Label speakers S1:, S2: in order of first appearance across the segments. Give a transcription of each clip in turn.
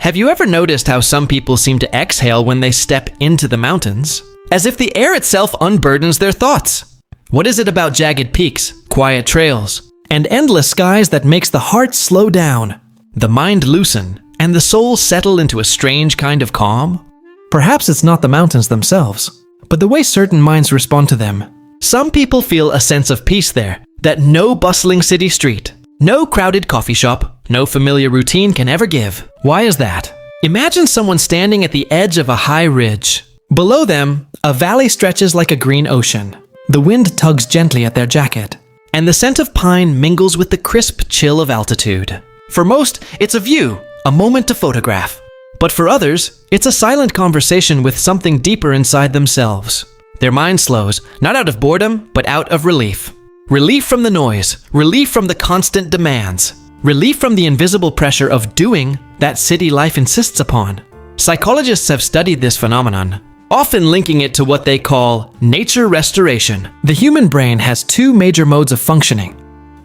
S1: Have you ever noticed how some people seem to exhale when they step into the mountains? As if the air itself unburdens their thoughts. What is it about jagged peaks, quiet trails, and endless skies that makes the heart slow down, the mind loosen, and the soul settle into a strange kind of calm? Perhaps it's not the mountains themselves, but the way certain minds respond to them. Some people feel a sense of peace there that no bustling city street, no crowded coffee shop, no familiar routine can ever give. Why is that? Imagine someone standing at the edge of a high ridge. Below them, a valley stretches like a green ocean. The wind tugs gently at their jacket, and the scent of pine mingles with the crisp chill of altitude. For most, it's a view, a moment to photograph. But for others, it's a silent conversation with something deeper inside themselves. Their mind slows, not out of boredom, but out of relief. Relief from the noise, relief from the constant demands, relief from the invisible pressure of doing that city life insists upon. Psychologists have studied this phenomenon, often linking it to what they call nature restoration. The human brain has two major modes of functioning.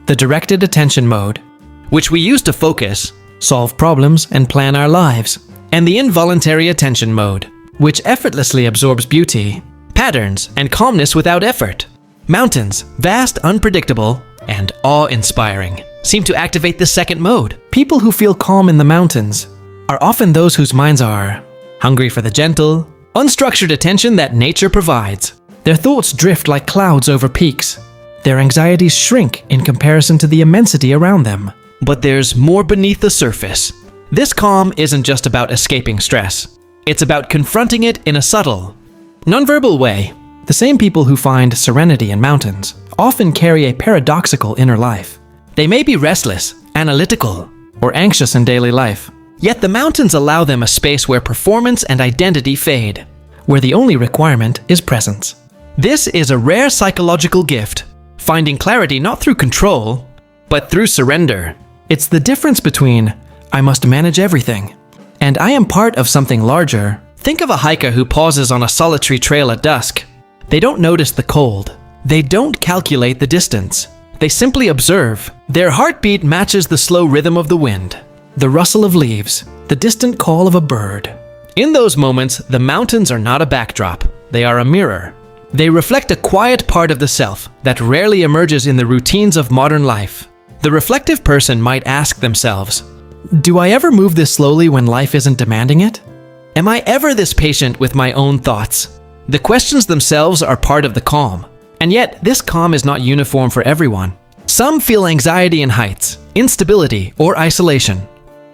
S1: The directed attention mode, which we use to focus, solve problems, and plan our lives, and the involuntary attention mode, which effortlessly absorbs beauty, patterns, and calmness without effort. Mountains, vast, unpredictable, and awe-inspiring, seem to activate the second mode. People who feel calm in the mountains are often those whose minds are hungry for the gentle, unstructured attention that nature provides. Their thoughts drift like clouds over peaks. Their anxieties shrink in comparison to the immensity around them. But there's more beneath the surface. This calm isn't just about escaping stress. It's about confronting it in a subtle, nonverbal way. The same people who find serenity in mountains often carry a paradoxical inner life. They may be restless, analytical, or anxious in daily life. Yet the mountains allow them a space where performance and identity fade, where the only requirement is presence. This is a rare psychological gift, finding clarity not through control, but through surrender. It's the difference between, I must manage everything, and I am part of something larger. Think of a hiker who pauses on a solitary trail at dusk. They don't notice the cold. They don't calculate the distance. They simply observe. Their heartbeat matches the slow rhythm of the wind, the rustle of leaves, the distant call of a bird. In those moments, the mountains are not a backdrop. They are a mirror. They reflect a quiet part of the self that rarely emerges in the routines of modern life. The reflective person might ask themselves, do I ever move this slowly when life isn't demanding it? Am I ever this patient with my own thoughts? The questions themselves are part of the calm. And yet, this calm is not uniform for everyone. Some feel anxiety in heights, instability, or isolation.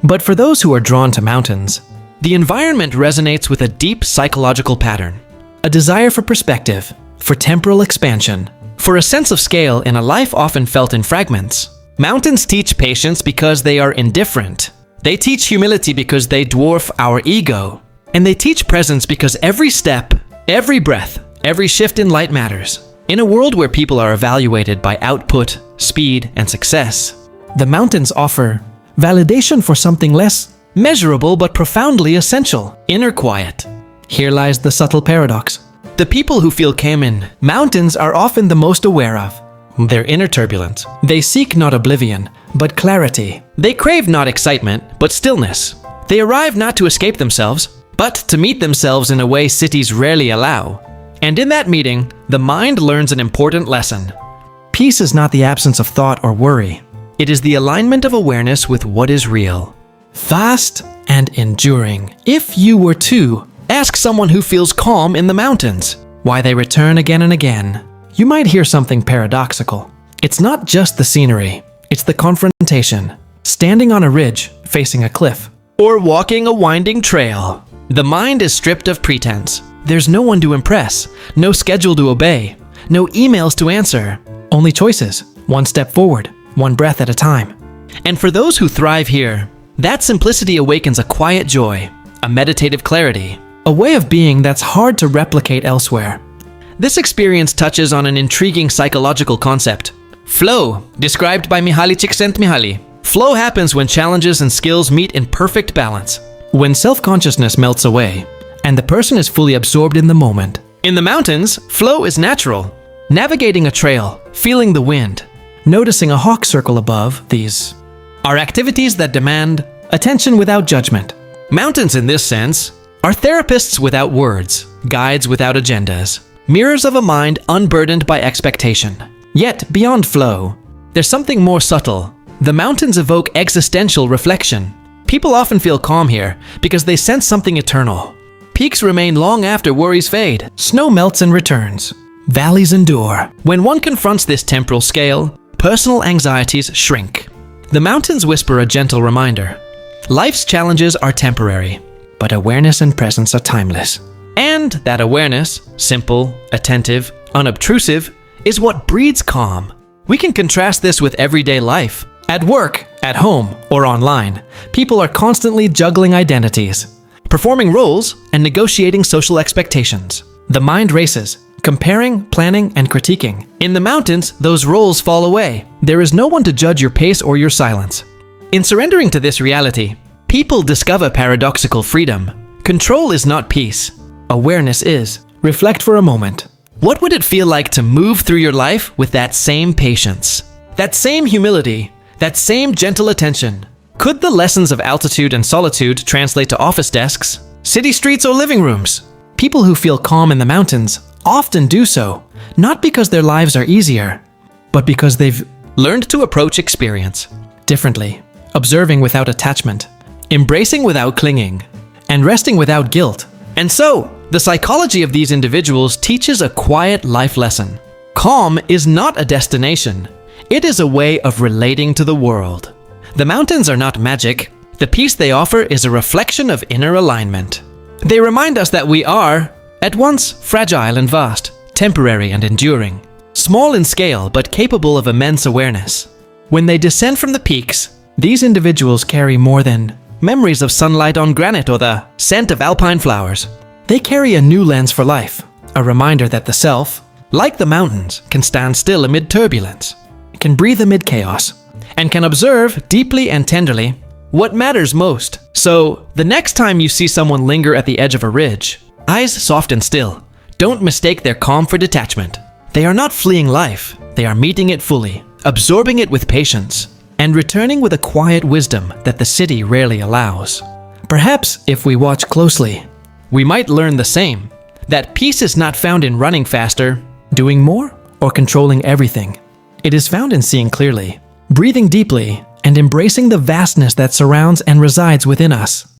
S1: But for those who are drawn to mountains, the environment resonates with a deep psychological pattern. A desire for perspective, for temporal expansion, for a sense of scale in a life often felt in fragments. Mountains teach patience because they are indifferent. They teach humility because they dwarf our ego. And they teach presence because every step, every breath, every shift in light matters. In a world where people are evaluated by output, speed, and success, the mountains offer validation for something less measurable but profoundly essential: inner quiet. Here lies the subtle paradox. The people who feel calm in mountains are often the most aware of their inner turbulence. They seek not oblivion, but clarity. They crave not excitement, but stillness. They arrive not to escape themselves, but to meet themselves in a way cities rarely allow. And in that meeting, the mind learns an important lesson. Peace is not the absence of thought or worry. It is the alignment of awareness with what is real, vast and enduring. If you were to ask someone who feels calm in the mountains why they return again and again, you might hear something paradoxical. It's not just the scenery, it's the confrontation. Standing on a ridge, facing a cliff, or walking a winding trail. The mind is stripped of pretense. There's no one to impress, no schedule to obey, no emails to answer. Only choices, one step forward, one breath at a time. And for those who thrive here, that simplicity awakens a quiet joy, a meditative clarity, a way of being that's hard to replicate elsewhere. This experience touches on an intriguing psychological concept. Flow, described by Mihaly Csikszentmihalyi. Flow happens when challenges and skills meet in perfect balance. When self-consciousness melts away, and the person is fully absorbed in the moment. In the mountains, flow is natural. Navigating a trail, feeling the wind, noticing a hawk circle above, these are activities that demand attention without judgment. Mountains in this sense are therapists without words, guides without agendas, mirrors of a mind unburdened by expectation. Yet, beyond flow, there's something more subtle. The mountains evoke existential reflection. People often feel calm here because they sense something eternal. Peaks remain long after worries fade. Snow melts and returns. Valleys endure. When one confronts this temporal scale, personal anxieties shrink. The mountains whisper a gentle reminder. Life's challenges are temporary, but awareness and presence are timeless. And that awareness, simple, attentive, unobtrusive, is what breeds calm. We can contrast this with everyday life. At work, at home, or online, people are constantly juggling identities, performing roles, and negotiating social expectations. The mind races, comparing, planning, and critiquing. In the mountains, those roles fall away. There is no one to judge your pace or your silence. In surrendering to this reality, people discover paradoxical freedom. Control is not peace. Awareness is. Reflect for a moment. What would it feel like to move through your life with that same patience, that same humility, that same gentle attention? Could the lessons of altitude and solitude translate to office desks, city streets, or living rooms? People who feel calm in the mountains often do so, not because their lives are easier, but because they've learned to approach experience differently, observing without attachment, embracing without clinging, and resting without guilt. And so, the psychology of these individuals teaches a quiet life lesson. Calm is not a destination. It is a way of relating to the world. The mountains are not magic. The peace they offer is a reflection of inner alignment. They remind us that we are, at once, fragile and vast, temporary and enduring, small in scale but capable of immense awareness. When they descend from the peaks, these individuals carry more than memories of sunlight on granite or the scent of alpine flowers. They carry a new lens for life, a reminder that the self, like the mountains, can stand still amid turbulence, can breathe amid chaos, and can observe deeply and tenderly what matters most. So, the next time you see someone linger at the edge of a ridge, eyes soft and still, don't mistake their calm for detachment. They are not fleeing life, they are meeting it fully, absorbing it with patience, and returning with a quiet wisdom that the city rarely allows. Perhaps, if we watch closely, we might learn the same, that peace is not found in running faster, doing more, or controlling everything. It is found in seeing clearly, breathing deeply, and embracing the vastness that surrounds and resides within us.